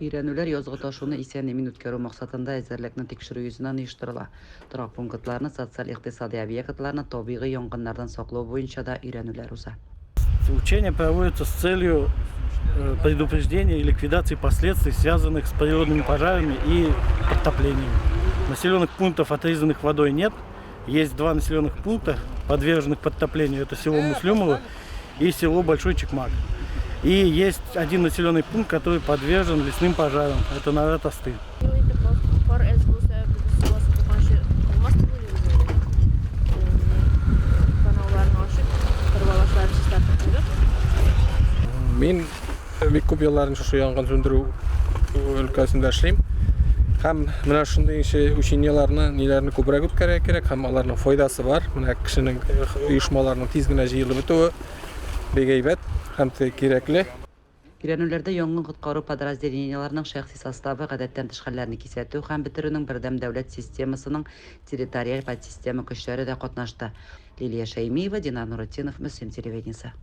Өйрәнүләр язгы ташуны исән-имин үткәрү максатында әзерлекне тикшерү йөзеннән оештырыла. Торак пунктларны, социаль-икътисади объектларны табигый янгыннардан саклау буенча да өйрәнүләр уза. Учения проводятся с целью предупреждения и ликвидации последствий, связанных с природными пожарами и подтоплениями. Населенных пунктов, отрезанных водой, нет. Есть два населенных пункта, подверженных подтоплению. Это село Муслюмово и село Большой Чекмак. И есть один населенный пункт, который подвержен лесным пожарам. Это Нарат-Асты. Мен бик күп елларын шушы янгын сөндіру өлкәсендә эшлим. Һәм менә шундый ученияларны, ниләрне күбрәк үткәрә кирәк, һәм аларның файдасы бар. Менә кешенең оешмаларның тиз генә җыелып бетүе бик әйбәт һәм кирәкле. Өйрәнүләрдә янгын коткару подразделенияларының шәхси составы гадәттән тыш хәлләрне кисәтү һәм бетерүнең бердәм дәүләт системасының территориаль подсистема көчләре дә катнашты. Лилия Шәймиева, Динар Нуретдинов, Мөслим телевидениесе.